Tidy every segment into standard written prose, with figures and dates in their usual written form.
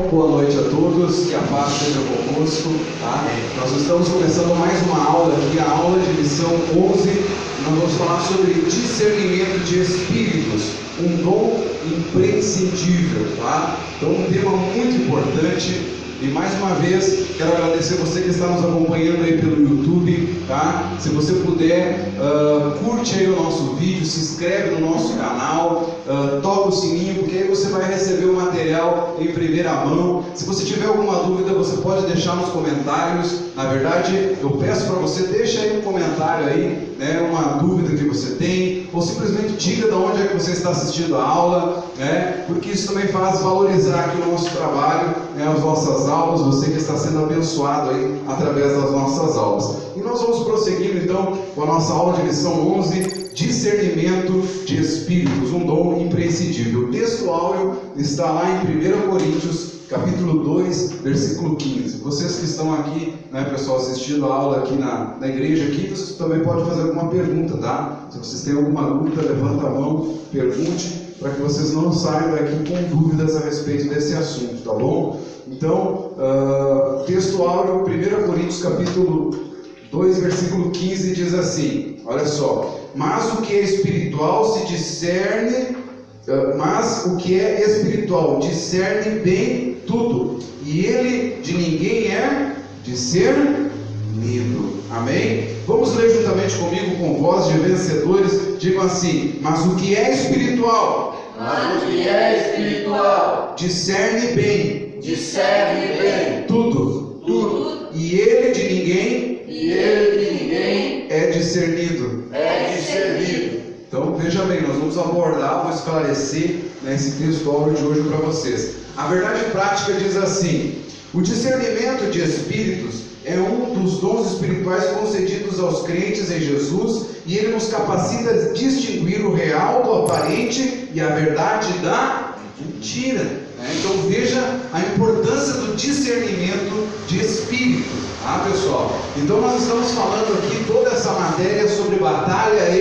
Então, boa noite a todos, que a paz seja convosco, tá? Nós estamos começando mais uma aula aqui, a aula de lição 11. Nós vamos falar sobre discernimento de espíritos, um dom imprescindível, tá? Então, um tema muito importante. E mais uma vez, quero agradecer você que está nos acompanhando aí pelo YouTube, tá? Se você puder, curte aí o nosso vídeo, se inscreve no nosso canal, toca o sininho, porque aí você vai receber o material em primeira mão. Se você tiver alguma dúvida, você pode deixar nos comentários. Na verdade, eu peço para você, deixa aí um comentário aí, né, uma dúvida que você tem, ou simplesmente diga de onde é que você está assistindo a aula, né, porque isso também faz valorizar aqui o nosso trabalho, né, as nossas aulas, você que está sendo abençoado aí através das nossas aulas. E nós vamos prosseguindo então com a nossa aula de lição 11, discernimento de espíritos, um dom imprescindível. O texto áureo está lá em 1 Coríntios, capítulo 2, versículo 15. Vocês que estão aqui, né, pessoal, assistindo a aula aqui na igreja, aqui, vocês também podem fazer alguma pergunta, tá? Se vocês têm alguma dúvida, levanta a mão, pergunte, para que vocês não saiam daqui com dúvidas a respeito desse assunto, tá bom? Então, texto áureo, 1 Coríntios, capítulo 2, versículo 15, diz assim, olha só: mas o que é espiritual se discerne, mas o que é espiritual discerne bem tudo, e ele de ninguém é discernido. Amém? Vamos ler juntamente comigo com voz de vencedores. Digam assim: mas o que é espiritual, discerne bem tudo, e ele de ninguém é discernido. Então veja bem, nós vamos abordar, vou esclarecer, né, esse texto áureo de hoje para vocês. A verdade prática diz assim: o discernimento de espíritos é um dos dons espirituais concedidos aos crentes em Jesus, e ele nos capacita a distinguir o real do aparente e a verdade da mentira. Então veja a importância do discernimento de espírito, tá, pessoal? Então nós estamos falando aqui toda essa matéria sobre batalha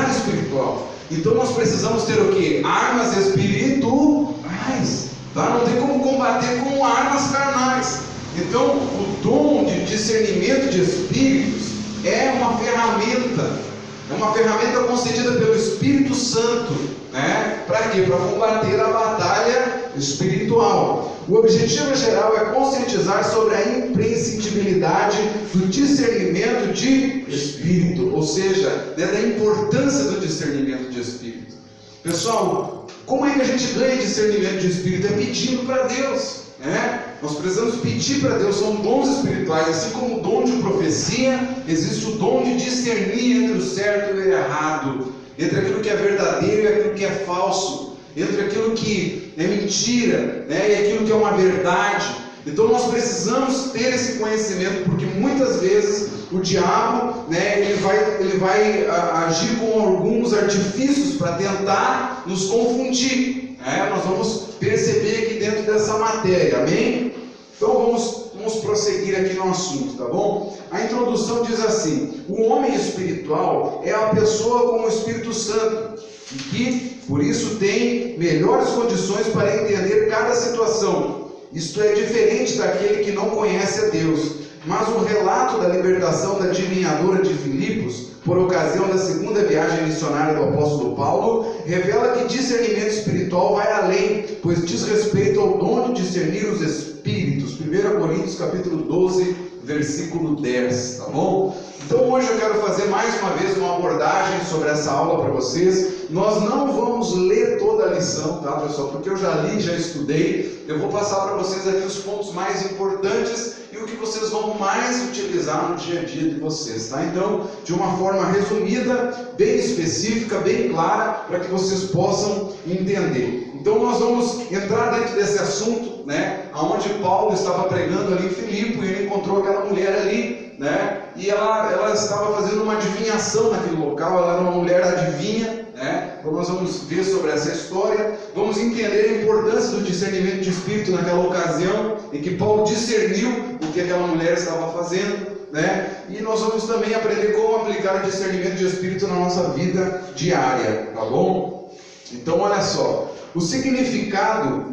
espiritual. Então nós precisamos ter o que? Armas espirituais, tá? Não tem como combater com armas carnais. Então o dom de discernimento de espíritos é uma ferramenta concedida pelo Espírito Santo, né? Para quê? Para combater a batalha espiritual. O objetivo geral é conscientizar sobre a imprescindibilidade do discernimento de espírito, ou seja, né, da importância do discernimento de espírito. Pessoal, como é que a gente ganha discernimento de espírito? É pedindo para Deus, né? Nós precisamos pedir para Deus, são dons espirituais, assim como o dom de profecia, existe o dom de discernir entre o certo e o errado, entre aquilo que é verdadeiro e aquilo que é falso, entre aquilo que é mentira, né, e aquilo que é uma verdade. Então nós precisamos ter esse conhecimento, porque muitas vezes o diabo, né, ele vai agir com alguns artifícios para tentar nos confundir. Nós vamos perceber aqui dentro dessa matéria, amém? Então vamos prosseguir aqui no assunto, tá bom? A introdução diz assim: o homem espiritual é a pessoa com o Espírito Santo, e que, por isso, tem melhores condições para entender cada situação. Isto é diferente daquele que não conhece a Deus. Mas o relato da libertação da adivinhadora de Filipos, por ocasião da segunda viagem missionária do apóstolo Paulo, revela que discernimento espiritual vai além, pois diz respeito ao dom de discernir os espíritos. 1 Coríntios capítulo 12, versículo 10, tá bom? Então hoje eu quero fazer mais uma vez uma abordagem sobre essa aula para vocês. Nós não vamos ler toda a lição, tá, pessoal? Porque eu já li, já estudei. Eu vou passar para vocês aqui os pontos mais importantes e o que vocês vão mais utilizar no dia a dia de vocês, tá? Então, de uma forma resumida, bem específica, bem clara, para que vocês possam entender. Então nós vamos entrar dentro desse assunto, né, onde Paulo estava pregando ali em Filipe, e ele encontrou aquela mulher ali, né, e ela estava fazendo uma adivinhação naquele local. Ela era uma mulher adivinha, né? Então nós vamos ver sobre essa história, vamos entender a importância do discernimento de espírito naquela ocasião em que Paulo discerniu o que aquela mulher estava fazendo, né? E nós vamos também aprender como aplicar o discernimento de espírito na nossa vida diária, tá bom? Então, olha só, o significado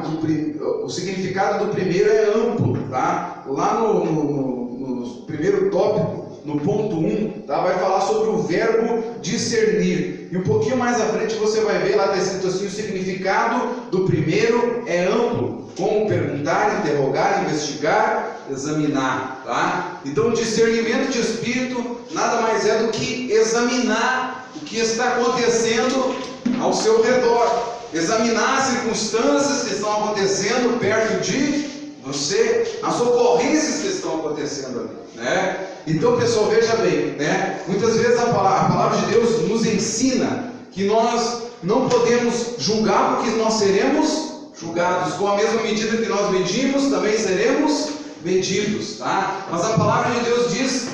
do primeiro é amplo, tá? Lá no primeiro tópico, no ponto 1, tá? Vai falar sobre o verbo discernir. E um pouquinho mais à frente você vai ver, lá está escrito assim, o significado do primeiro é amplo, como perguntar, interrogar, investigar, examinar, tá? Então, o discernimento de espírito nada mais é do que examinar o que está acontecendo ao seu redor, examinar as circunstâncias que estão acontecendo perto de você, as ocorrências que estão acontecendo ali, né? Então, pessoal, veja bem, né? Muitas vezes a palavra de Deus nos ensina que nós não podemos julgar, porque nós seremos julgados. Com a mesma medida que nós medimos, também seremos medidos, tá? Mas a palavra de Deus diz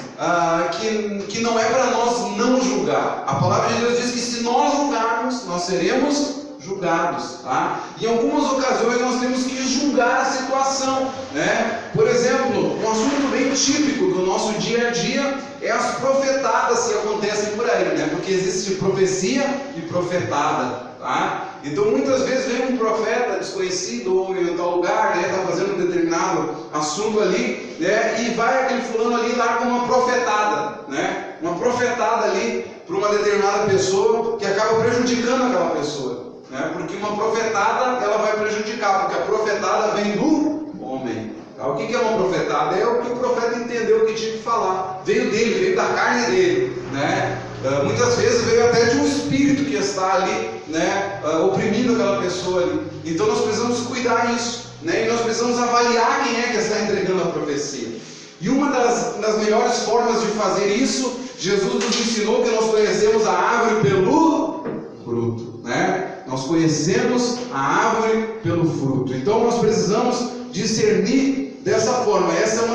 que não é para nós não julgar. A palavra de Deus diz que se nós julgarmos, nós seremos julgados, tá? Em algumas ocasiões nós temos que julgar a situação, né? Por exemplo, um assunto bem típico do nosso dia a dia é as profetadas que acontecem por aí, né? Porque existe profecia e profetada, tá? Então muitas vezes vem um profeta desconhecido ou em tal lugar, né? Está fazendo um determinado assunto ali, né? E vai aquele fulano ali lá com uma profetada, né? Uma profetada ali para uma determinada pessoa que acaba prejudicando aquela pessoa. Porque uma profetada ela vai prejudicar, porque a profetada vem do homem. O que é uma profetada? É o que o profeta entendeu que tinha que falar. Veio dele, veio da carne dele, né? Muitas vezes veio até de um espírito que está ali, né? Oprimindo aquela pessoa ali. Então nós precisamos cuidar disso, né? E nós precisamos avaliar quem é que está entregando a profecia. E uma das melhores formas de fazer isso, Jesus nos ensinou que nós conhecemos a árvore pelo fruto, né? Nós conhecemos a árvore pelo fruto. Então nós precisamos discernir dessa forma. Essa é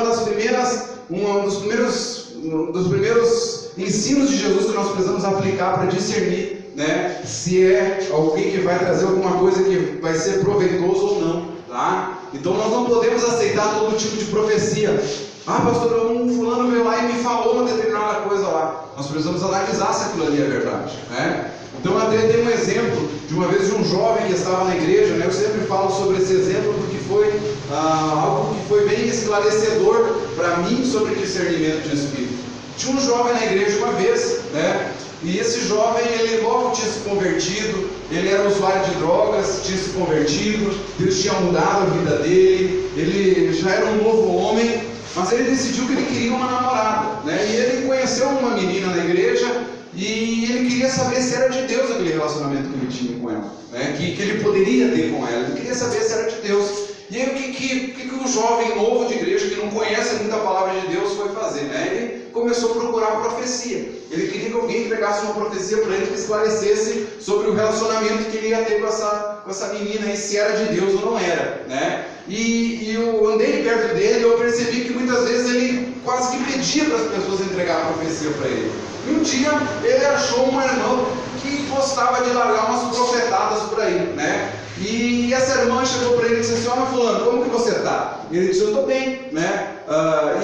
um dos primeiros ensinos de Jesus que nós precisamos aplicar para discernir, né? Se é alguém que vai trazer alguma coisa que vai ser proveitoso ou não, tá? Então nós não podemos aceitar todo tipo de profecia. Pastor, um fulano veio lá e me falou uma determinada coisa lá. Nós precisamos analisar se aquilo ali é verdade, né? Então eu até dei um exemplo de uma vez de um jovem que estava na igreja, né? Eu sempre falo sobre esse exemplo porque foi algo que foi bem esclarecedor para mim sobre discernimento de espírito. Tinha um jovem na igreja uma vez, né? E esse jovem, ele logo tinha se convertido, ele era usuário de drogas, tinha se convertido, Deus tinha mudado a vida dele, ele já era um novo homem, mas ele decidiu que ele queria uma namorada, né? E ele conheceu uma menina na igreja, e ele queria saber se era de Deus aquele relacionamento que ele tinha com ela, né? que ele poderia ter com ela. Ele queria saber se era de Deus. E aí o que um jovem novo de igreja, que não conhece muito a palavra de Deus, foi fazer, né? Ele começou a procurar profecia. Ele queria que alguém entregasse uma profecia para ele que esclarecesse sobre o relacionamento que ele ia ter com essa menina, e se era de Deus ou não era, né? E eu andei perto dele e eu percebi que muitas vezes ele quase que pedia para as pessoas entregar a profecia para ele. E um dia ele achou uma irmã que gostava de largar umas profetadas por aí, né? E essa irmã chegou para ele e disse assim: olha, fulano, como que você está? Ele disse: eu estou bem, né?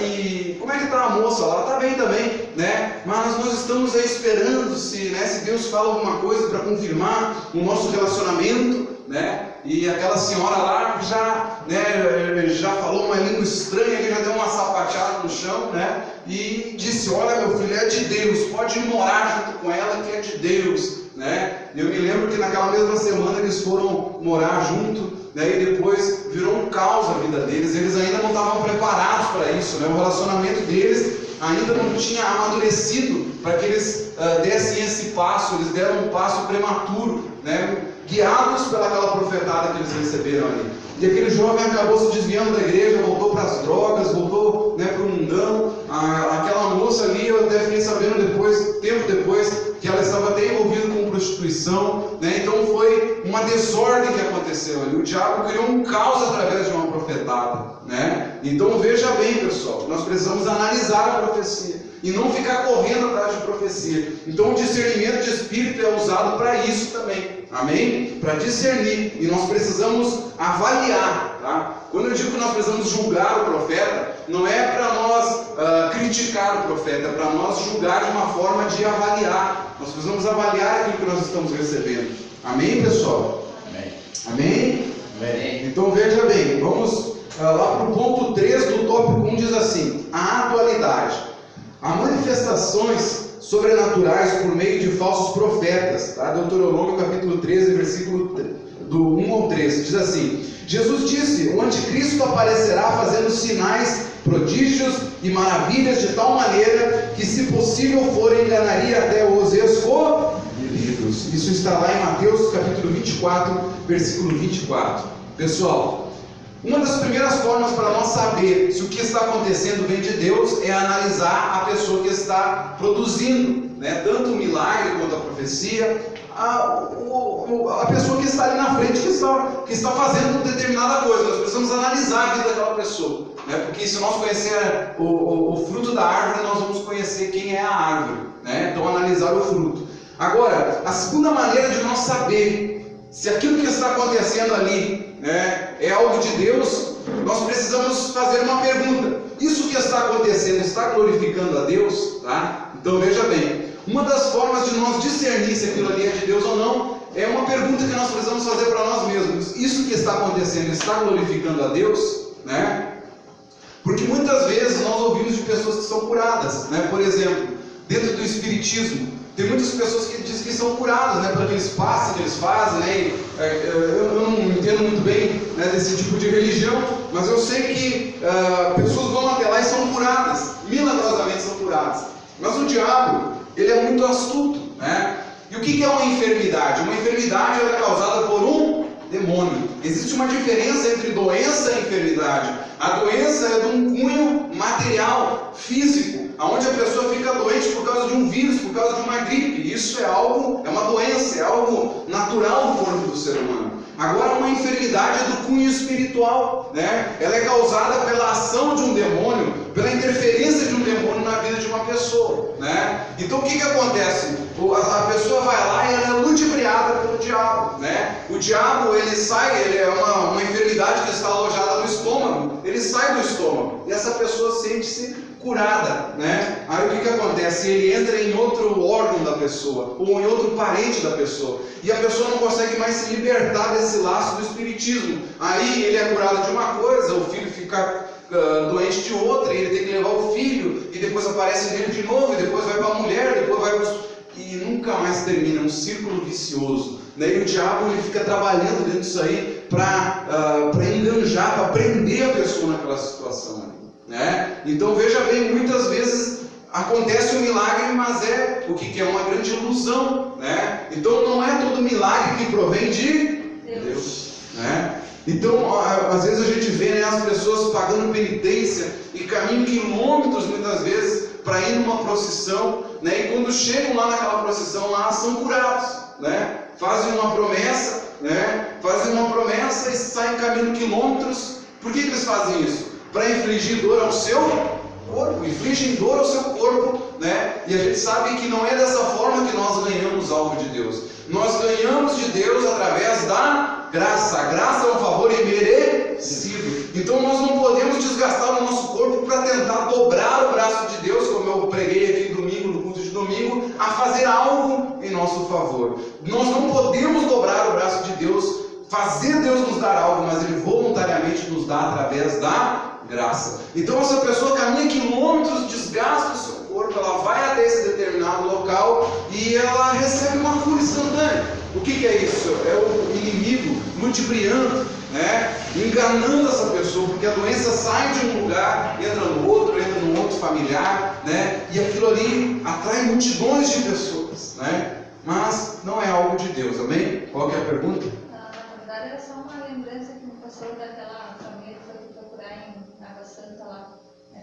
E como é que está a moça lá? Está bem também, né? Mas nós estamos aí esperando se Deus fala alguma coisa para confirmar o nosso relacionamento, né? E aquela senhora lá já falou uma língua estranha, ele já deu uma sapateada no chão, né? E disse: olha, meu filho, é de Deus, pode morar junto com ela, que é de Deus, né? E eu me lembro que naquela mesma semana eles foram morar junto, né? E depois virou um caos a vida deles. Eles ainda não estavam preparados para isso, né? O relacionamento deles ainda não tinha amadurecido para que eles dessem esse passo. Eles deram um passo prematuro, né? Guiados pelaquela profetada que eles receberam ali. E aquele jovem acabou se desviando da igreja, voltou para as drogas, voltou, né, para o mundão. Aquela moça ali, eu até fiquei sabendo tempo depois, que ela estava até envolvida com prostituição, né? Então foi uma desordem que aconteceu ali. O diabo criou um caos através de uma profetada, né? Então veja bem, pessoal, nós precisamos analisar a profecia e não ficar correndo atrás de profecia. Então o discernimento de espírito é usado para isso também, amém? Para discernir, e nós precisamos avaliar, tá? Quando eu digo que nós precisamos julgar o profeta, não é para nós criticar o profeta, é para nós julgar de uma forma de avaliar. Nós precisamos avaliar aquilo que nós estamos recebendo. Amém, pessoal? Amém. Amém? Amém. Então veja bem, vamos lá para o ponto 3 do tópico 1, diz assim: a atualidade. Há manifestações sobrenaturais por meio de falsos profetas. Tá? Deuteronômio capítulo 13, versículo do 1 ao 3, diz assim: Jesus disse: o anticristo aparecerá fazendo sinais, prodígios e maravilhas de tal maneira que, se possível for, enganaria até os escolhidos. Isso está lá em Mateus capítulo 24, versículo 24. Pessoal, uma das primeiras formas para nós saber se o que está acontecendo vem de Deus é analisar a pessoa que está produzindo, né? Tanto o milagre quanto a profecia, a pessoa que está ali na frente, que está fazendo determinada coisa. Nós precisamos analisar a vida daquela pessoa, né? Porque se nós conhecer o fruto da árvore, nós vamos conhecer quem é a árvore, né? Então analisar o fruto. Agora, a segunda maneira de nós saber se aquilo que está acontecendo ali, né, é algo de Deus, nós precisamos fazer uma pergunta: isso que está acontecendo está glorificando a Deus? Tá? Então veja bem, uma das formas de nós discernir se aquilo ali é de Deus ou não é uma pergunta que nós precisamos fazer para nós mesmos: isso que está acontecendo está glorificando a Deus? Né? Porque muitas vezes nós ouvimos de pessoas que são curadas, né? Por exemplo, dentro do espiritismo, tem muitas pessoas que dizem que são curadas, né, pelos passos que eles fazem, né? Eu não entendo muito bem, né, desse tipo de religião, mas eu sei que pessoas vão até lá e são curadas, milagrosamente são curadas. Mas o diabo, ele é muito astuto, né? E o que é uma enfermidade? Uma enfermidade é causada por um demônio. Existe uma diferença entre doença e enfermidade. A doença é de um cunho material, físico, onde a pessoa fica doente por causa de um vírus, por causa de uma gripe. Isso é uma doença, é algo natural no corpo do ser humano. Agora, uma enfermidade é do cunho espiritual, né? Ela é causada pela ação de um demônio, pela interferência de um demônio na vida de uma pessoa, né? Então, o que acontece? A pessoa vai lá e ela é ludibriada pelo diabo, né? O diabo, ele é uma enfermidade que está alojada no estômago, ele sai do estômago, e essa pessoa sente-se curada, né? Aí o que acontece? Ele entra em outro órgão da pessoa, ou em outro parente da pessoa, e a pessoa não consegue mais se libertar desse laço do espiritismo. Aí ele é curado de uma coisa, o filho fica doente de outra, e ele tem que levar o filho, e depois aparece nele de novo, e depois vai para a mulher, depois vai para e nunca mais termina, um círculo vicioso, né? E o diabo, ele fica trabalhando dentro disso aí para enganjar, para prender a pessoa naquela situação, né? Então veja bem, muitas vezes acontece um milagre, mas é o que é uma grande ilusão, né? Então não é todo milagre que provém de Deus, né? Então às vezes a gente vê, né, as pessoas pagando penitência e caminham quilômetros muitas vezes para ir numa procissão, né? E quando chegam lá naquela procissão lá, são curados, né? Fazem uma promessa, né? Fazem uma promessa e saem caminhando quilômetros. Por que eles fazem isso? Para infligir dor ao seu corpo, infligem dor ao seu corpo, né? E a gente sabe que não é dessa forma que nós ganhamos algo de Deus. Nós ganhamos de Deus através da graça. A graça é um favor imerecido. Então nós não podemos desgastar o nosso corpo para tentar dobrar o braço de Deus, como eu preguei aqui domingo, no culto de domingo, a fazer algo em nosso favor. Nós não podemos dobrar o braço de Deus, fazer Deus nos dar algo, mas Ele voluntariamente nos dá através da graça. Então essa pessoa caminha quilômetros, desgasta o seu corpo, ela vai até esse determinado local e ela recebe uma cura instantânea. O que é isso? É o inimigo ludibriando, né? Enganando essa pessoa, porque a doença sai de um lugar, entra no outro familiar, né? E aquilo ali atrai multidões de pessoas, né? Mas não é algo de Deus, amém? Qual que é a pergunta? Na verdade era só uma lembrança que me passou daquela família que foi procurar em Água Santa lá.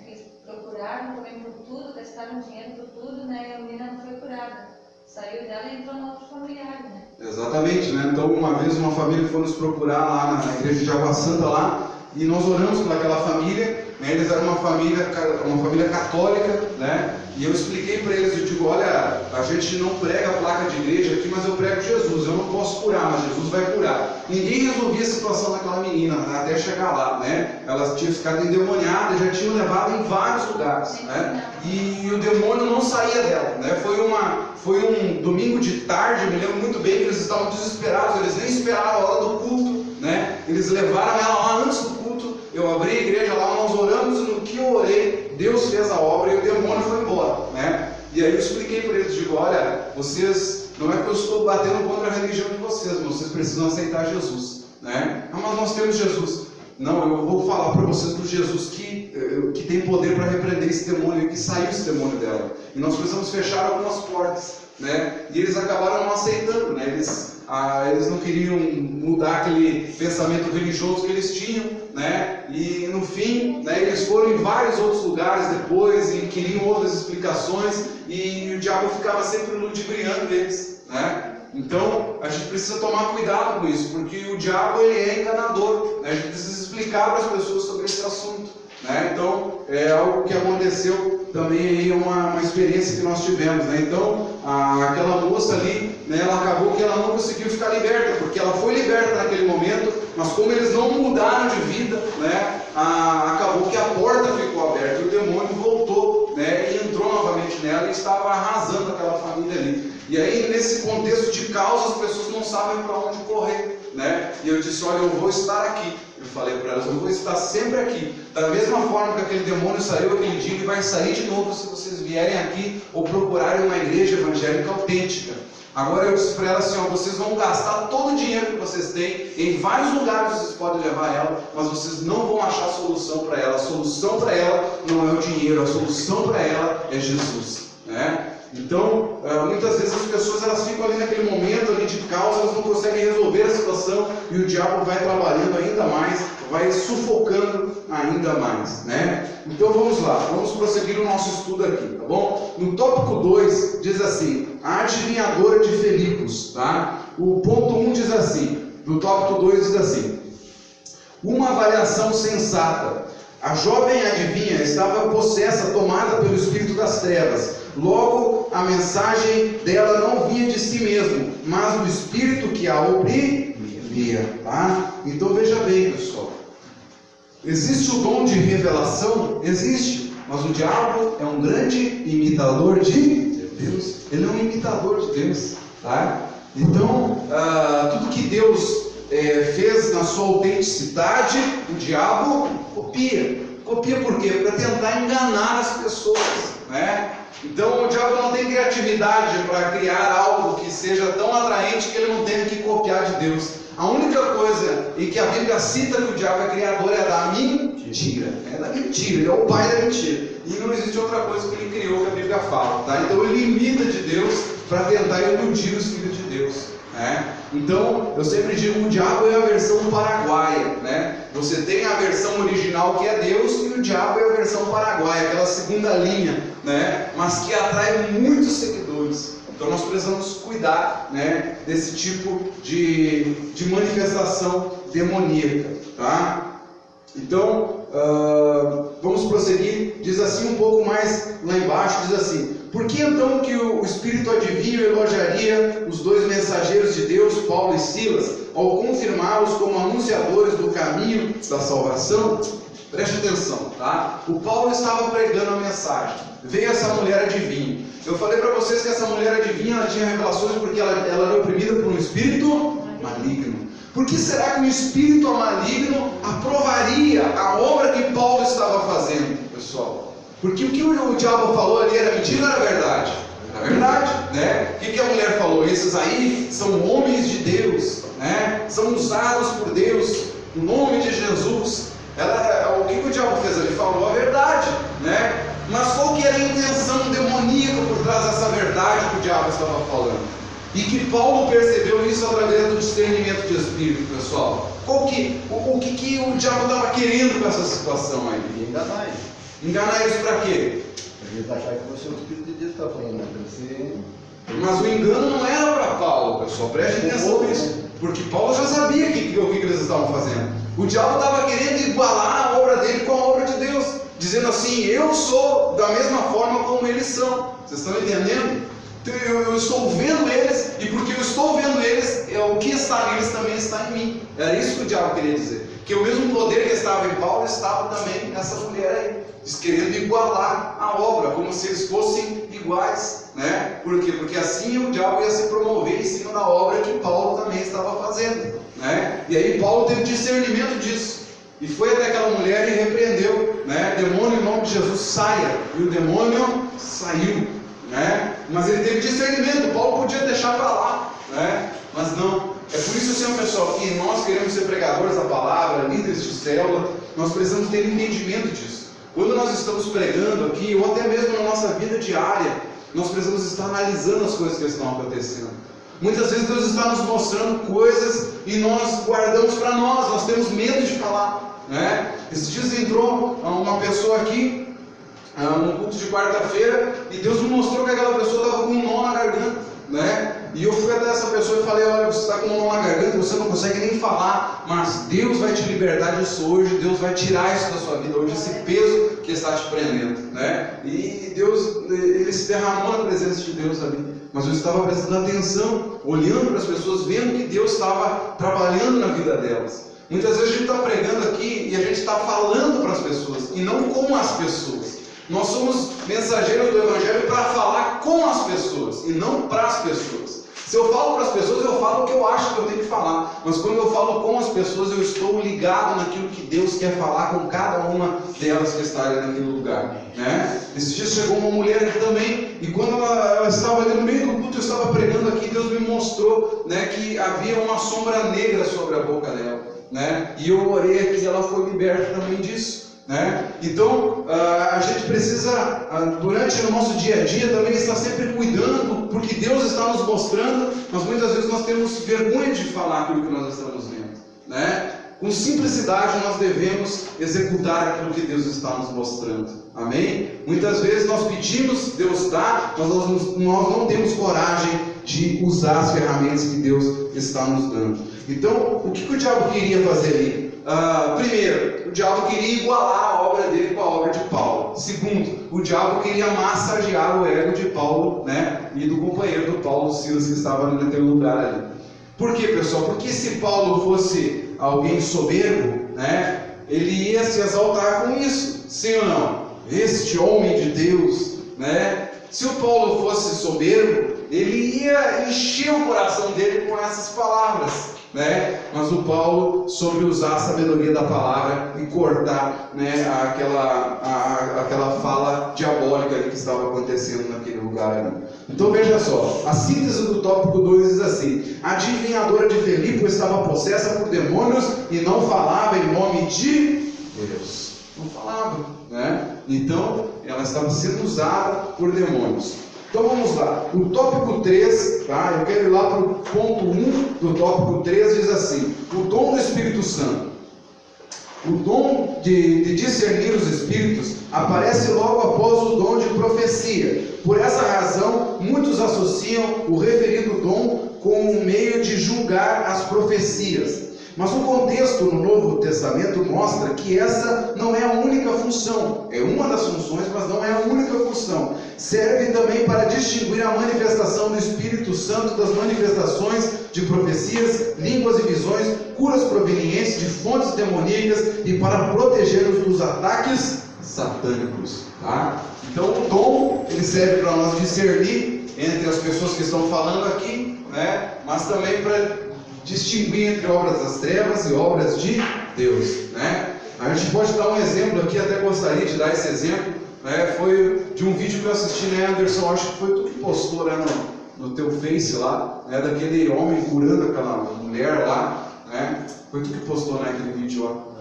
Eles procuraram também por tudo, gastaram dinheiro por tudo, né? E a menina não foi curada. Saiu dela e entrou no outro familiar, né? Exatamente, né? Então uma vez uma família foi nos procurar lá na igreja de Água Santa lá, e nós oramos por aquela família, né? Eles eram uma família católica, né? E eu expliquei para eles, eu digo, olha, a gente não prega a placa de igreja aqui, mas eu prego Jesus, eu não posso curar, mas Jesus vai curar. Ninguém resolvia a situação daquela menina, até chegar lá, né? Ela tinha ficado endemoniada, já tinham levado em vários lugares, né? E o demônio não saía dela, né? Foi um domingo de tarde, eu me lembro muito bem que eles estavam desesperados, eles nem esperaram a hora do culto, né? Eles levaram ela lá antes do culto, eu abri a igreja lá, nós oramos, e no que eu orei, Deus fez a obra e o demônio foi embora, né? E aí eu expliquei para eles, digo, olha, vocês, não é que eu estou batendo contra a religião de vocês, mas vocês precisam aceitar Jesus, né? Ah, mas nós temos Jesus. Não, eu vou falar para vocês do Jesus que tem poder para repreender esse demônio e que saiu esse demônio dela. E nós precisamos fechar algumas portas, né? E eles acabaram não aceitando, né? Eles não queriam mudar aquele pensamento religioso que eles tinham, né? E no fim, né, eles foram em vários outros lugares depois e queriam outras explicações e o diabo ficava sempre ludibriando eles, né? Então a gente precisa tomar cuidado com isso, porque o diabo ele é enganador, né? A gente precisa explicar para as pessoas sobre esse assunto, né? Então é algo que aconteceu também aí, uma experiência que nós tivemos, né? Então aquela moça ali, né, ela acabou que ela não conseguiu ficar liberta, porque ela foi liberta naquele momento, mas como eles não mudaram de vida, né, acabou que a porta ficou aberta e o demônio voltou, né, e entrou novamente nela e estava arrasando aquela família ali. E aí, nesse contexto de caos, as pessoas não sabem para onde correr, né? E eu disse, olha, eu vou estar aqui. Eu falei para elas, eu vou estar sempre aqui. Da mesma forma que aquele demônio saiu aquele dia, ele vai sair de novo se vocês vierem aqui ou procurarem uma igreja evangélica autêntica. Agora eu disse para elas assim, ó, vocês vão gastar todo o dinheiro que vocês têm, em vários lugares vocês podem levar ela, mas vocês não vão achar solução para ela. A solução para ela não é o dinheiro, a solução para ela é Jesus, né? Então, muitas vezes as pessoas elas ficam ali naquele momento ali de caos, elas não conseguem resolver a situação e o diabo vai trabalhando ainda mais, vai sufocando ainda mais, né? Então vamos lá, vamos prosseguir o nosso estudo aqui, tá bom? No tópico 2 diz assim, a adivinhadora de Filipos, tá? O ponto 1 diz assim, no tópico 2 diz assim, uma avaliação sensata. A jovem adivinha estava possessa, tomada pelo espírito das trevas. Logo, a mensagem dela não vinha de si mesmo, mas do espírito que a oprimia, tá? Então veja bem, pessoal. Existe o dom de revelação? Existe. Mas o diabo é um grande imitador de Deus. Ele é um imitador de Deus, tá? Então, tudo que Deus fez na sua autenticidade, o diabo copia. Copia por quê? Para tentar enganar as pessoas, né? Então o diabo não tem criatividade para criar algo que seja tão atraente que ele não tenha que copiar de Deus. A única coisa em que a Bíblia cita que o diabo é criador é da mentira. É da mentira, ele é o pai da mentira. E não existe outra coisa que ele criou que a Bíblia fala, tá? Então ele imita de Deus para tentar iludir os filhos de Deus, né? Então, eu sempre digo, o diabo é a versão paraguaia, né? Você tem a versão original que é Deus e o diabo é a versão paraguaia, aquela segunda linha, né? Mas que atrai muitos seguidores. Então nós precisamos cuidar, né, desse tipo de manifestação demoníaca, tá? Então, vamos prosseguir. Diz assim um pouco mais lá embaixo, diz assim, por que então que o Espírito adivinho elogiaria os dois mensageiros de Deus, Paulo e Silas, ao confirmá-los como anunciadores do caminho da salvação? Preste atenção, tá? O Paulo estava pregando a mensagem, veio essa mulher adivinha. Eu falei para vocês que essa mulher adivinha, ela tinha revelações porque ela era oprimida por um espírito maligno. Por que será que um espírito maligno aprovaria a obra que Paulo estava fazendo, pessoal? Porque o que o diabo falou ali era mentira ou era verdade? Era verdade, né? O que a mulher falou? Esses aí são homens de Deus, né? São usados por Deus, no nome de Jesus. O que o diabo fez? Ele falou a verdade, né? Mas qual que era a intenção demoníaca por trás dessa verdade que o diabo estava falando? E que Paulo percebeu isso através do discernimento de espírito, pessoal. O que o diabo estava querendo com essa situação aí? Enganar eles. Enganar eles para quê? Para eles acharem que você é o Espírito de Deus que está falando, né? Mas o engano não era para Paulo, pessoal. Preste atenção nisso. Porque Paulo já sabia o que eles estavam fazendo. O diabo estava querendo igualar a obra dele com a obra de Deus, dizendo assim, eu sou da mesma forma como como eles são. Vocês estão entendendo? Então, eu estou vendo eles, e porque eu estou vendo eles, o que está neles também está em mim. Era isso que o diabo queria dizer. Que o mesmo poder que estava em Paulo estava também nessa mulher aí, querendo igualar a obra, como se eles fossem iguais, né? Por quê? Porque assim o diabo ia se promover em cima da obra que Paulo também estava fazendo, né? E aí Paulo teve discernimento disso, e foi até aquela mulher e repreendeu, né? Demônio, em nome de Jesus, saia. E o demônio saiu, né? Mas ele teve discernimento. Paulo podia deixar para lá, né? Mas não. É por isso, Senhor, pessoal, que nós queremos ser pregadores da palavra, líderes de célula, nós precisamos ter entendimento disso. Quando nós estamos pregando aqui, ou até mesmo na nossa vida diária, nós precisamos estar analisando as coisas que estão acontecendo. Muitas vezes Deus está nos mostrando coisas e nós guardamos para nós temos medo de falar, né? Esses dias entrou uma pessoa aqui, num culto de quarta-feira, e Deus me mostrou que aquela pessoa estava com um nó na garganta, né? E eu fui até essa pessoa e falei: olha, você está com um nó na garganta, você não consegue nem falar, mas Deus vai te libertar disso hoje, Deus vai tirar isso da sua vida hoje, esse peso que está te prendendo, né? E Deus, ele se derramou na presença de Deus ali, mas eu estava prestando atenção, olhando para as pessoas, vendo que Deus estava trabalhando na vida delas. Muitas vezes a gente está pregando aqui e a gente está falando para as pessoas e não com as pessoas. Nós somos mensageiros do Evangelho para falar com as pessoas e não para as pessoas. Se eu falo para as pessoas, eu falo o que eu acho que eu tenho que falar. Mas quando eu falo com as pessoas, eu estou ligado naquilo que Deus quer falar com cada uma delas que está ali naquele lugar, né? Esses dias chegou uma mulher aqui também, e quando ela estava ali no meio do culto, eu estava pregando aqui, Deus me mostrou, né, que havia uma sombra negra sobre a boca dela, né? E eu orei aqui e ela foi liberta também disso, né? Então a gente precisa, durante o nosso dia a dia, também estar sempre cuidando, porque Deus está nos mostrando, mas muitas vezes nós temos vergonha de falar aquilo que nós estamos vendo, né? Com simplicidade nós devemos executar aquilo que Deus está nos mostrando, amém? Muitas vezes nós pedimos, Deus dá, mas nós não temos coragem de usar as ferramentas que Deus está nos dando. Então, o que o diabo queria fazer ali? Primeiro, o diabo queria igualar a obra dele com a obra de Paulo. Segundo, o diabo queria massagear o ego de Paulo, né, e do companheiro do Paulo, Silas, que estava naquele lugar ali. Por quê, pessoal? Porque se Paulo fosse alguém soberbo, né, ele ia se exaltar com isso, sim ou não? Este homem de Deus, né? Se o Paulo fosse soberbo, ele ia encher o coração dele com essas palavras, né? Mas o Paulo soube usar a sabedoria da palavra e cortar, né, aquela fala diabólica ali que estava acontecendo naquele lugar ali. Então veja só, a síntese do tópico 2 diz assim: a adivinhadora de Filipe estava possessa por demônios e não falava em nome de Deus. Não falava, né? Então ela estava sendo usada por demônios. Então vamos lá, o tópico 3, tá? Eu quero ir lá para o ponto 1 do tópico 3, diz assim: o dom do Espírito Santo. O dom de discernir os Espíritos aparece logo após o dom de profecia. Por essa razão, muitos associam o referido dom com um meio de julgar as profecias. Mas o contexto no Novo Testamento mostra que essa não é a única função. É uma das funções, mas não é a única função. Serve também para distinguir a manifestação do Espírito Santo das manifestações de profecias, línguas e visões, curas provenientes de fontes demoníacas e para proteger-nos dos ataques satânicos. Tá? Então o dom, ele serve para nós discernir entre as pessoas que estão falando aqui, né? Mas também para distinguir entre obras das trevas e obras de Deus, né? A gente pode dar um exemplo aqui, até gostaria de dar esse exemplo, né? Foi de um vídeo que eu assisti, né, Anderson? Acho que foi tu que postou, né, no teu Face lá, né, daquele homem curando aquela mulher lá, né? Foi tu que postou, né, aquele vídeo lá.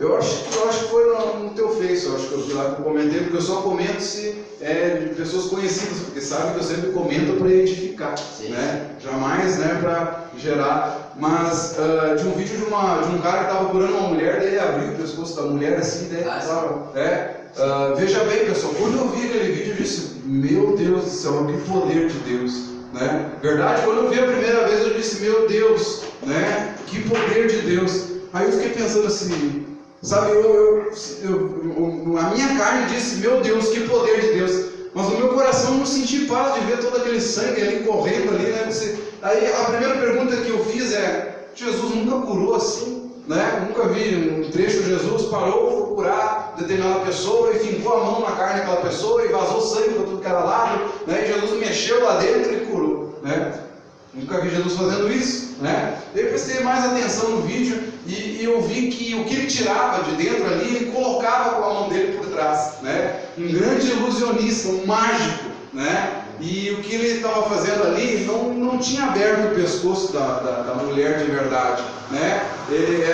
Eu acho que foi no teu Face, eu acho que eu fui lá que eu comentei, porque eu só comento se é de pessoas conhecidas, porque sabe que eu sempre comento para edificar, né? Jamais, né, para gerar. Mas de um vídeo de um cara que estava curando uma mulher, daí ele abriu o pescoço da mulher assim, daí veja bem, pessoal, quando eu vi aquele vídeo eu disse: meu Deus do céu, que poder de Deus, né? Verdade, quando eu vi a primeira vez eu disse: meu Deus, né? Que poder de Deus. Aí eu fiquei pensando assim: Sabe, a minha carne disse, meu Deus, que poder de Deus. Mas no meu coração eu não senti paz de ver todo aquele sangue ali correndo ali, né? Aí a primeira pergunta que eu fiz é, Jesus nunca curou assim, né? Nunca vi um trecho de Jesus parou, foi curar determinada pessoa e fincou a mão na carne daquela pessoa e vazou sangue para tudo que era lado, né? E Jesus mexeu lá dentro e curou, né? Nunca vi Jesus fazendo isso, né? Eu prestei mais atenção no vídeo e eu vi que o que ele tirava de dentro ali, ele colocava com a mão dele por trás, né? Um grande ilusionista, um mágico, né? E o que ele estava fazendo ali não tinha aberto o pescoço da mulher de verdade, né?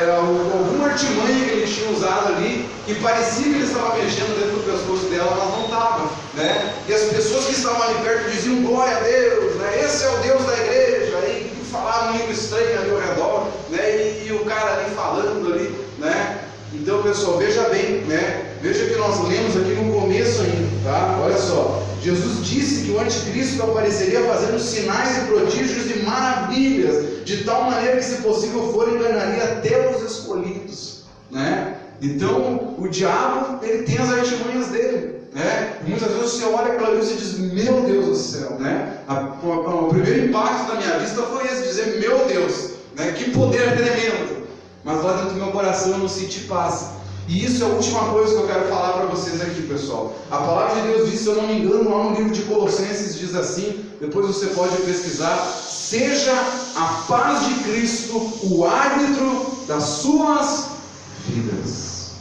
Era alguma artimanha que ele tinha usado ali, que parecia que ele estava mexendo dentro do pescoço dela, mas não estava, né? E as pessoas que estavam ali perto diziam glória a Deus, né? Esse é o Deus da igreja, aí falavam um língua estranha ali ao redor, né? E o cara ali falando ali, né? Então, pessoal, veja bem, né? Veja que nós lemos aqui no começo ainda, tá? Olha só, Jesus disse que o anticristo apareceria fazendo sinais e prodígios e maravilhas, de tal maneira que, se possível for, enganaria até os escolhidos, né? Então, o diabo, ele tem as artimanhas dele, né? Muitas vezes você olha aquilo ali e você diz, meu Deus do céu, né? O primeiro impacto da minha vista foi esse, dizer, meu Deus, né? Que poder tremendo. Mas lá dentro do meu coração eu não senti paz. E isso é a última coisa que eu quero falar para vocês aqui, pessoal. A palavra de Deus diz, se eu não me engano, lá no livro de Colossenses diz assim, depois você pode pesquisar, seja a paz de Cristo o árbitro das suas vidas.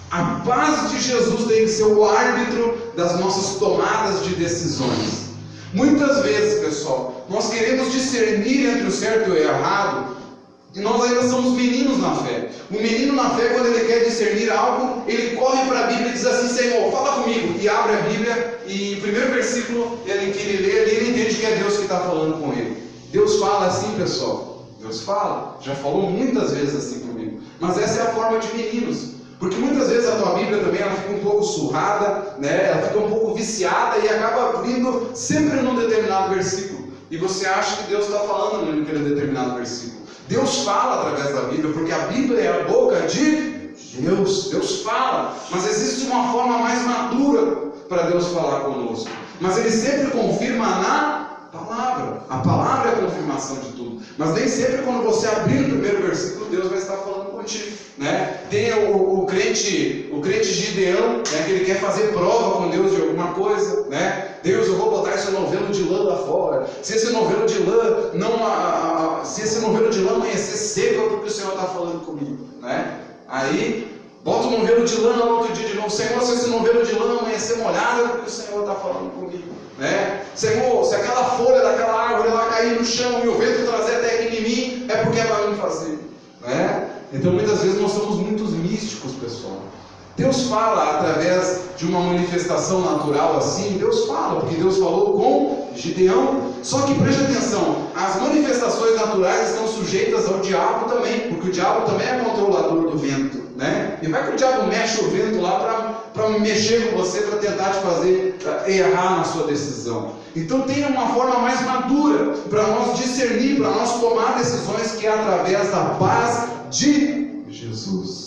A paz de Jesus tem que ser o árbitro das nossas tomadas de decisões. Muitas vezes, pessoal, nós queremos discernir entre o certo e o errado, e nós ainda somos meninos na fé. O menino na fé, quando ele quer discernir algo, ele corre para a Bíblia e diz assim, Senhor, fala comigo. E abre a Bíblia e o primeiro versículo que ele lê ali, ele entende que é Deus que está falando com ele. Deus fala assim, pessoal. Deus fala. Já falou muitas vezes assim comigo. Mas essa é a forma de meninos. Porque muitas vezes a tua Bíblia também ela fica um pouco surrada, né? Ela fica um pouco viciada e acaba vindo sempre num determinado versículo. E você acha que Deus está falando naquele determinado versículo. Deus fala através da Bíblia, porque a Bíblia é a boca de Deus. Deus fala, mas existe uma forma mais madura para Deus falar conosco. Mas Ele sempre confirma na palavra. A palavra é a confirmação de tudo. Mas nem sempre quando você abrir o primeiro versículo, Deus vai estar falando contigo, né? Tem o crente Gideão, né, que ele quer fazer prova com Deus de alguma coisa, né? Deus, eu vou botar esse novelo de lã lá fora. Se esse novelo de lã amanhecer seco, é porque o Senhor está falando comigo, né? Aí bota o novelo de lã no outro dia de novo. Senhor, se esse novelo de lã amanhecer molhado, é porque o Senhor está falando comigo, né? Senhor, se aquela folha daquela árvore lá cair no chão e o vento trazer até aqui em mim, é porque é para mim fazer, né? Então muitas vezes nós somos muito místicos, pessoal. Deus fala através de uma manifestação natural assim, Deus fala, porque Deus falou com Gideão. Só que preste atenção, as manifestações naturais estão sujeitas ao diabo também, porque o diabo também é controlador do vento, né? E vai que o diabo mexe o vento lá para mexer com você, para tentar te fazer errar na sua decisão. Então tem uma forma mais madura para nós discernir, para nós tomar decisões, que é através da paz de Jesus.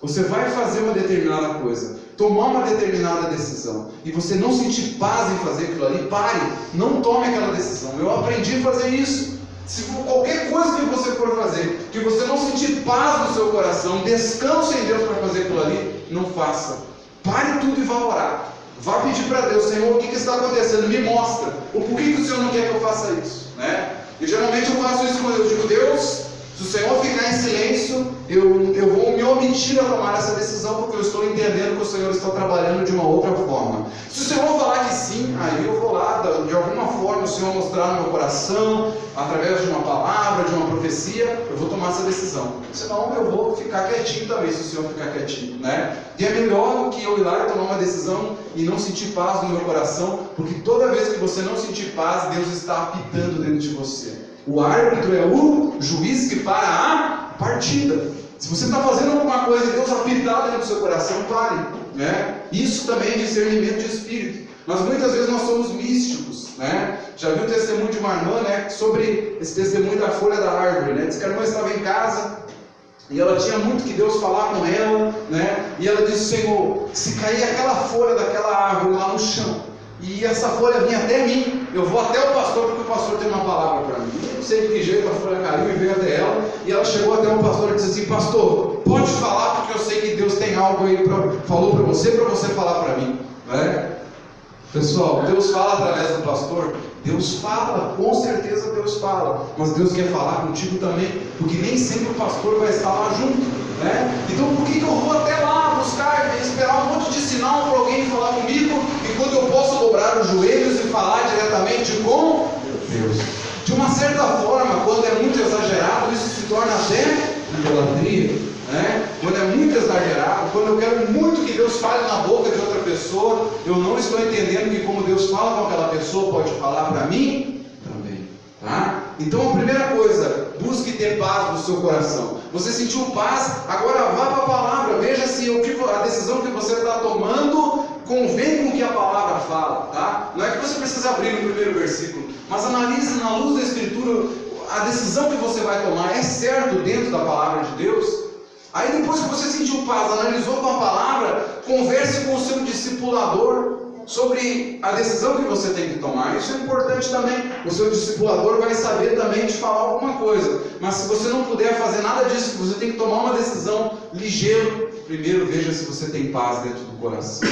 Você vai fazer uma determinada coisa, tomar uma determinada decisão, e você não sentir paz em fazer aquilo ali, pare, não tome aquela decisão. Eu aprendi a fazer isso. Se for qualquer coisa que você for fazer, que você não sentir paz no seu coração, descanse em Deus para fazer aquilo ali, não faça. Pare tudo e vá orar. Vá pedir para Deus, Senhor, o que está acontecendo? Me mostra. Ou por que o Senhor não quer que eu faça isso, né? E geralmente eu faço isso quando eu digo, Deus, se o Senhor ficar em silêncio, eu vou me omitir a tomar essa decisão, porque eu estou entendendo que o Senhor está trabalhando de uma outra forma. Se o Senhor falar que sim, aí eu vou lá, de alguma forma o Senhor mostrar no meu coração, através de uma palavra, de uma profecia, eu vou tomar essa decisão. Senão eu vou ficar quietinho também, se o Senhor ficar quietinho, né? E é melhor do que eu ir lá e tomar uma decisão e não sentir paz no meu coração, porque toda vez que você não sentir paz, Deus está apitando dentro de você. O árbitro é o juiz que para a partida. Se você está fazendo alguma coisa e Deus apitar dentro do seu coração, pare, né? Isso também é discernimento de espírito. Mas muitas vezes nós somos místicos, né? Já viu o testemunho de uma irmã, né? Sobre esse testemunho da folha da árvore, né? Diz que a irmã estava em casa E ela tinha muito que Deus falar com ela, né? E ela disse: Senhor, se cair aquela folha daquela árvore lá no chão, e essa folha vir até mim, eu vou até o pastor, porque o pastor tem uma palavra para mim. Eu não sei de que jeito a folha caiu e veio até ela, e ela chegou até o pastor e disse assim: pastor, pode falar, porque eu sei que Deus tem algo aí, falou para você falar para mim, né? Pessoal, Deus fala através do pastor. Deus fala, com certeza Deus fala, mas Deus quer falar contigo também, porque nem sempre o pastor vai estar lá junto, né? Então por que eu vou até lá buscar, esperar um monte de sinal para alguém falar comigo, enquanto eu posso dobrar os joelhos e falar diretamente com Deus? De uma certa forma, quando é muito exagerado, isso se torna até idolatria, né? Quando é muito exagerado, quando eu quero muito que Deus fale na boca de outra pessoa, eu não estou entendendo que como Deus fala com aquela pessoa, pode falar para mim também, tá? Então a primeira coisa, busque ter paz no seu coração. Você sentiu paz? Agora vá para a palavra, veja se a decisão que você está tomando convém com o que a palavra fala, tá? Não é que você precisa abrir no primeiro versículo, mas analise na luz da Escritura, a decisão que você vai tomar é certo dentro da palavra de Deus? Aí depois que você sentiu paz, analisou com a palavra, converse com o seu discipulador sobre a decisão que você tem que tomar. Isso é importante também. O seu discipulador vai saber também te falar alguma coisa. Mas se você não puder fazer nada disso, você tem que tomar uma decisão ligeiro. Primeiro veja se você tem paz dentro do coração.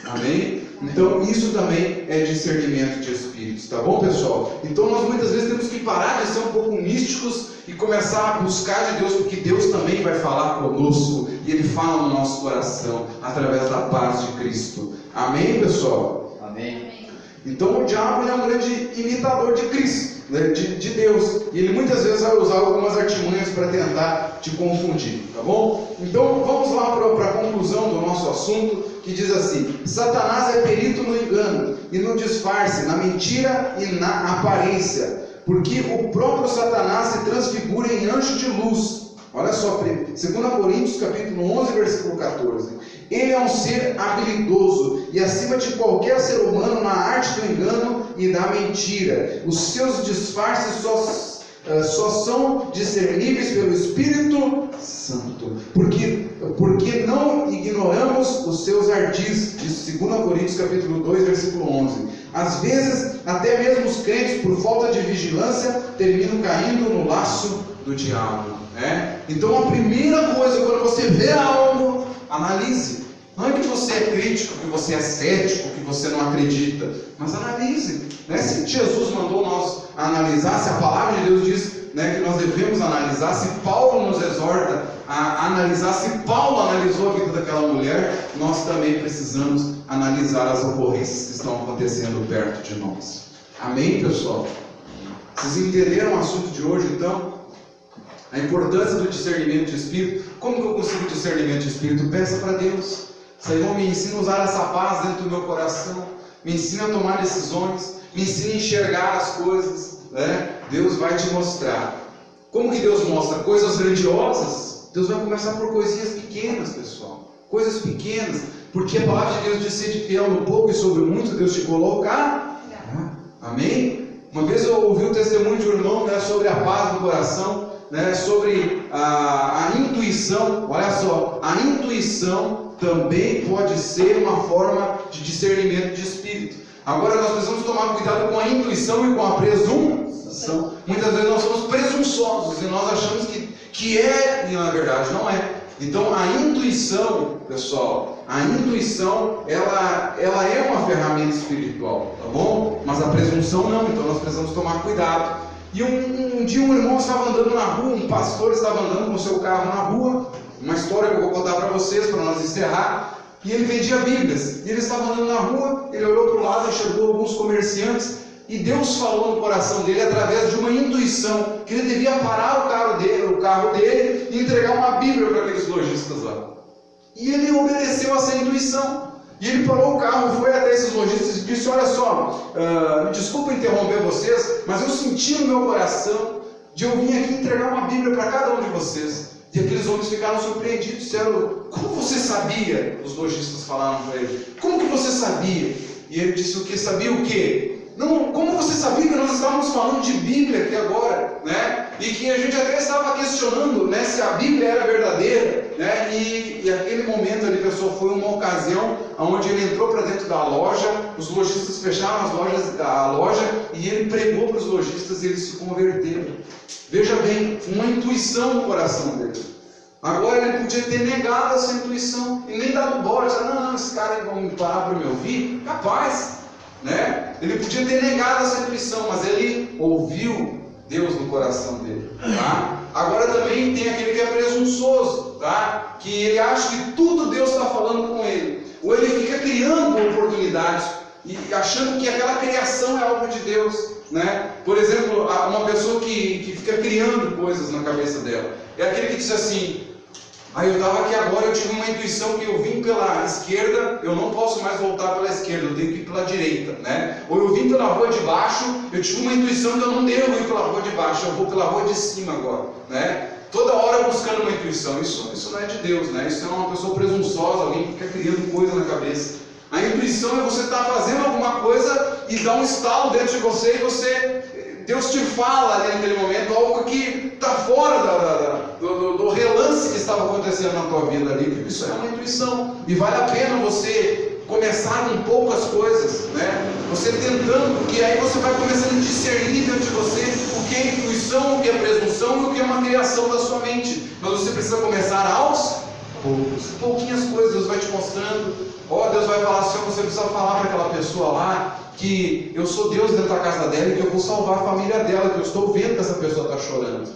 Amém? Então isso também é discernimento de espíritos, tá bom, pessoal? Então nós muitas vezes temos que parar de ser um pouco místicos e começar a buscar de Deus, porque Deus também vai falar conosco, e Ele fala no nosso coração, através da paz de Cristo. Amém, pessoal? Amém. Então o diabo é um grande imitador de Cristo, né, de Deus, e ele muitas vezes vai usar algumas artimanhas para tentar te confundir, tá bom? Então vamos lá para a conclusão do nosso assunto, que diz assim: Satanás é perito no engano e no disfarce, na mentira e na aparência, porque o próprio Satanás se transfigura em anjo de luz. Olha só, 2 Coríntios capítulo 11, versículo 14. Ele é um ser habilidoso e acima de qualquer ser humano na arte do engano e da mentira. Os seus disfarces só são discerníveis pelo Espírito Santo, porque não ignoramos os seus ardis, diz 2 Coríntios capítulo 2, versículo 11. Às vezes, até mesmo os crentes, por falta de vigilância, terminam caindo no laço do diabo, né? Então a primeira coisa, quando você vê algo, analise. Não é que você é crítico, que você é cético, que você não acredita, mas analise, né? Se Jesus mandou nós analisar, se a palavra de Deus diz, né, que nós devemos analisar, se Paulo nos exorta a analisar, se Paulo analisou a vida daquela mulher, nós também precisamos analisar as ocorrências que estão acontecendo perto de nós. Amém, pessoal? Vocês entenderam o assunto de hoje, então? A importância do discernimento de espírito. Como que eu consigo discernimento de espírito? Peça para Deus: Senhor, me ensina a usar essa paz dentro do meu coração, me ensina a tomar decisões, me ensina a enxergar as coisas, né? Deus vai te mostrar. Como que Deus mostra? Coisas grandiosas? Deus vai começar por coisinhas pequenas, pessoal. Coisas pequenas, porque a palavra de Deus diz: sede fiel no pouco e sobre o muito Deus te coloca. Amém? Uma vez eu ouvi o testemunho de um irmão, né, sobre a paz no coração, né, sobre a intuição. Olha só, a intuição também pode ser uma forma de discernimento de espírito. Agora nós precisamos tomar cuidado com a intuição e com a presunção. Muitas vezes nós somos presunçosos e nós achamos que é, e na verdade não é. Então a intuição, pessoal, a intuição ela é uma ferramenta espiritual, tá bom? Mas a presunção não, então nós precisamos tomar cuidado. E um dia um irmão estava andando na rua, um pastor estava andando com o seu carro na rua, uma história que eu vou contar para vocês, para nós encerrar, e ele vendia Bíblias, e ele estava andando na rua, ele olhou para o lado, enxergou alguns comerciantes, e Deus falou no coração dele, através de uma intuição, que ele devia parar o carro dele e entregar uma Bíblia para aqueles lojistas lá. E ele obedeceu a essa intuição. E ele parou o carro, foi até esses lojistas e disse: olha só, me desculpa interromper vocês, mas eu senti no meu coração de eu vir aqui entregar uma Bíblia para cada um de vocês. E aqueles homens ficaram surpreendidos, disseram: como você sabia? Os lojistas falaram para ele: como que você sabia? E ele disse: o que? Sabia o quê? Não, como você sabia que nós estávamos falando de Bíblia aqui agora, né? E que a gente até estava questionando, né, se a Bíblia era verdadeira, né? E aquele momento ali, pessoal, foi uma ocasião onde ele entrou para dentro da loja, os lojistas fecharam a loja e ele pregou para os lojistas e eles se converteram. Veja bem, uma intuição no coração dele. Agora ele podia ter negado essa intuição e nem dado bola, disse, não, esse cara aí vão parar para me ouvir, capaz, né? Ele podia ter negado essa intuição, mas ele ouviu Deus no coração dele, tá? Agora também tem aquele que é presunçoso, tá? Que ele acha que tudo Deus está falando com ele, ou ele fica criando oportunidades e achando que aquela criação é algo de Deus, né? Por exemplo, uma pessoa que fica criando coisas na cabeça dela, é aquele que diz assim, eu estava aqui agora, eu tive uma intuição que eu vim pela esquerda, eu não posso mais voltar pela esquerda, eu tenho que ir pela direita, né? Ou eu vim pela rua de baixo, eu tive uma intuição que eu não devo ir pela rua de baixo, eu vou pela rua de cima agora, né? Toda hora buscando uma intuição, isso não é de Deus, né? Isso é uma pessoa presunçosa, alguém que fica criando coisa na cabeça. A intuição é você estar fazendo alguma coisa e dar um estalo dentro de você e Deus te fala ali naquele momento algo que está fora do relance que estava acontecendo na tua vida ali. Isso é uma intuição e vale a pena você começar com poucas coisas, né? Você tentando, porque aí você vai começando a discernir dentro de você o que é intuição, o que é presunção e o que é uma criação da sua mente. Mas você precisa começar aos pouquinhas coisas. Deus vai te mostrando. Deus vai falar assim, você precisa falar para aquela pessoa lá que eu sou Deus dentro da casa dela e que eu vou salvar a família dela, que eu estou vendo que essa pessoa está chorando.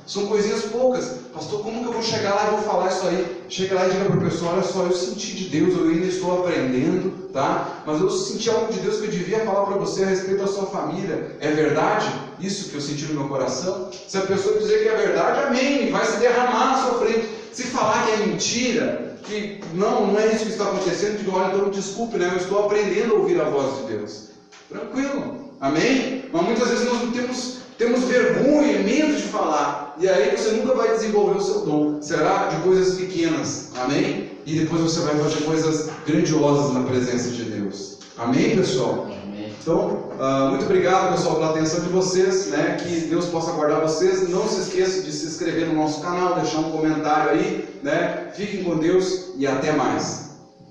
São coisinhas poucas. Pastor, como que eu vou chegar lá e vou falar isso aí? Chega lá e diga para a pessoa, olha só, eu senti de Deus, eu ainda estou aprendendo, tá? Mas eu senti algo de Deus que eu devia falar para você a respeito da sua família. É verdade isso que eu senti no meu coração? Se a pessoa dizer que é verdade, amém, vai se derramar na sua frente. Se falar que é mentira, que não é isso que está acontecendo, digo, olha, então desculpe, né? Eu estou aprendendo a ouvir a voz de Deus. Tranquilo, amém? Mas muitas vezes nós temos vergonha e medo de falar, e aí você nunca vai desenvolver o seu dom. Será de coisas pequenas, amém? E depois você vai fazer coisas grandiosas na presença de Deus. Amém, pessoal? Amém. Então, muito obrigado, pessoal, pela atenção de vocês, né? Que Deus possa guardar vocês. Não se esqueça de se inscrever no nosso canal, deixar um comentário aí, né? Fiquem com Deus e até mais.